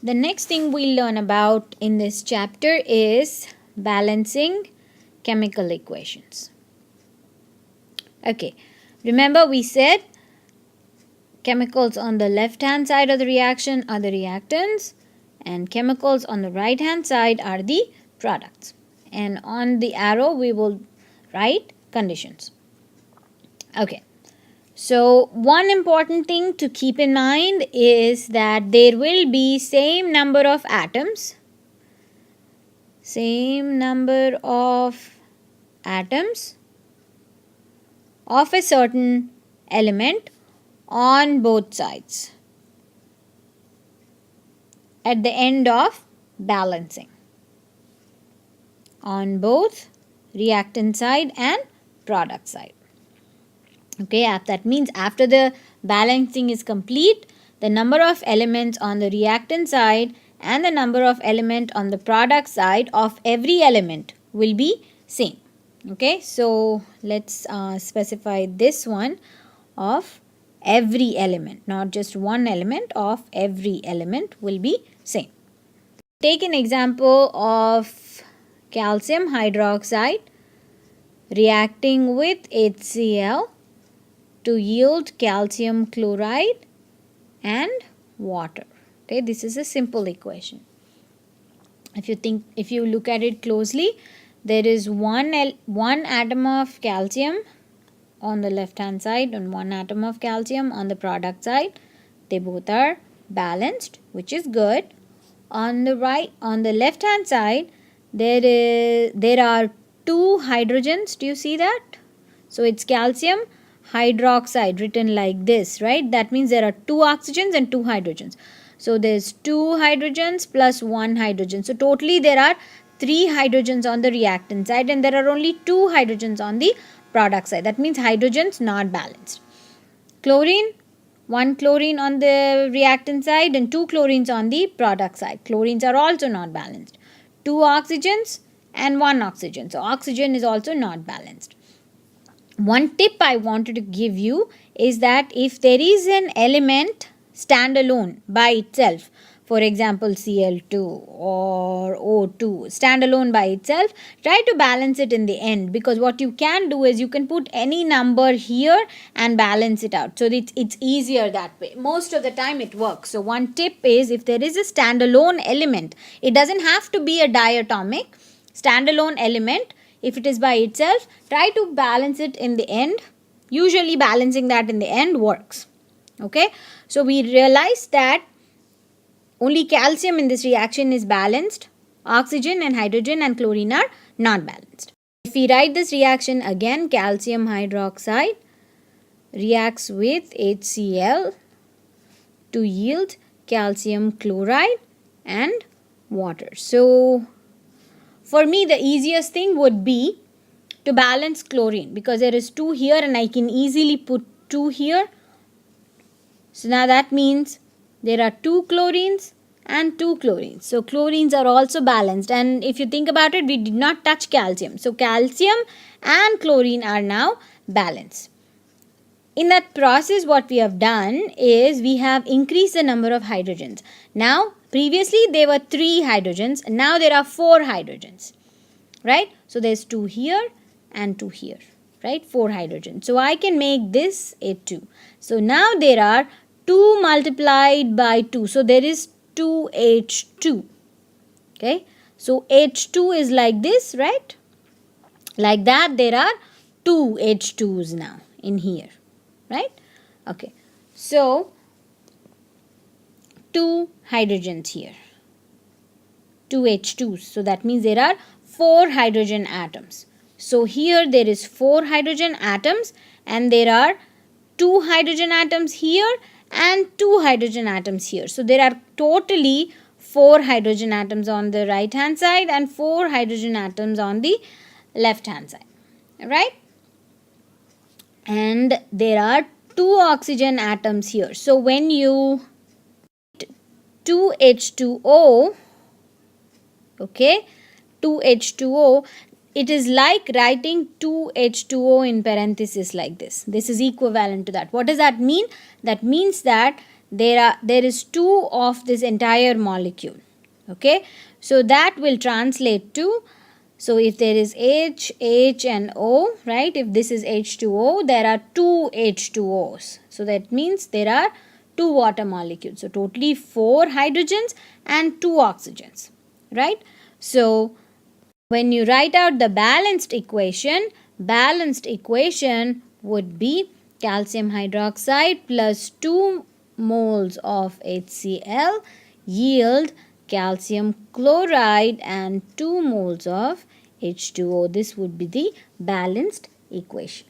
The next thing we'll learn about in this chapter is balancing chemical equations. Okay, remember we said chemicals on the left hand side of the reaction are the reactants and chemicals on the right hand side are the products. And on the arrow we will write conditions. Okay. So one important thing to keep in mind is that there will be same number of atoms of a certain element on both sides at the end of balancing, on both reactant side and product side. Okay, that means after the balancing is complete, the number of elements on the reactant side and the number of element on the product side of every element will be same. Okay, so let's specify this one of every element, not just one element, of every element will be same. Take an example of calcium hydroxide reacting with HCl to yield calcium chloride and water. Okay, this is a simple equation. If you look at it closely, there is one atom of calcium on the left hand side and one atom of calcium on the product side. They both are balanced, which is good. On the left hand side, there are two hydrogens. Do you see that? So it's calcium hydroxide written like this, right? That means there are two oxygens and two hydrogens. So there's two hydrogens plus one hydrogen. So totally there are three hydrogens on the reactant side and there are only two hydrogens on the product side. That means hydrogens not balanced. Chlorine, one chlorine on the reactant side and two chlorines on the product side. Chlorines are also not balanced. Two oxygens and one oxygen. So oxygen is also not balanced. One tip I wanted to give you is that if there is an element standalone by itself, for example Cl2 or O2 standalone by itself, try to balance it in the end, because what you can do is you can put any number here and balance it out. So it's easier that way. Most of the time it works. So one tip is, if there is a standalone element, it doesn't have to be a diatomic standalone element. If it is by itself, try to balance it in the end. Usually balancing that in the end works. Okay, so we realize that only calcium in this reaction is balanced. Oxygen and hydrogen and chlorine are not balanced. If we write this reaction again, calcium hydroxide reacts with HCl to yield calcium chloride and water. So for me, the easiest thing would be to balance chlorine, because there is 2 here and I can easily put 2 here. So now that means there are 2 chlorines and 2 chlorines. So chlorines are also balanced, and if you think about it, we did not touch calcium. So calcium and chlorine are now balanced. In that process, what we have done is we have increased the number of hydrogens. Now, previously there were 3 hydrogens, now there are 4 hydrogens, right? So there's 2 here and 2 here, right? 4 hydrogens. So I can make this a 2. So now there are 2 multiplied by 2. So there is 2H2. Okay. So H2 is like this, right? Like that, there are 2 H2s now in here, right? Okay. So 2 hydrogens here. 2 H2s. So that means there are 4 hydrogen atoms. So here there is 4 hydrogen atoms and there are 2 hydrogen atoms here and 2 hydrogen atoms here. So there are totally 4 hydrogen atoms on the right hand side and 4 hydrogen atoms on the left hand side, right? And there are 2 oxygen atoms here. So when you 2H2O, okay, 2H2O, it is like writing 2H2O in parenthesis like this. This is equivalent to that. What does that mean? That means that there is 2 of this entire molecule. Okay, so that will translate to, so if there is H, H and O, right, if this is H2O, there are 2 H2Os. So that means there are 2 water molecules. So totally 4 hydrogens and 2 oxygens, right? So when you write out the balanced equation would be calcium hydroxide plus 2 moles of HCl yield calcium chloride and 2 moles of H2O. This would be the balanced equation.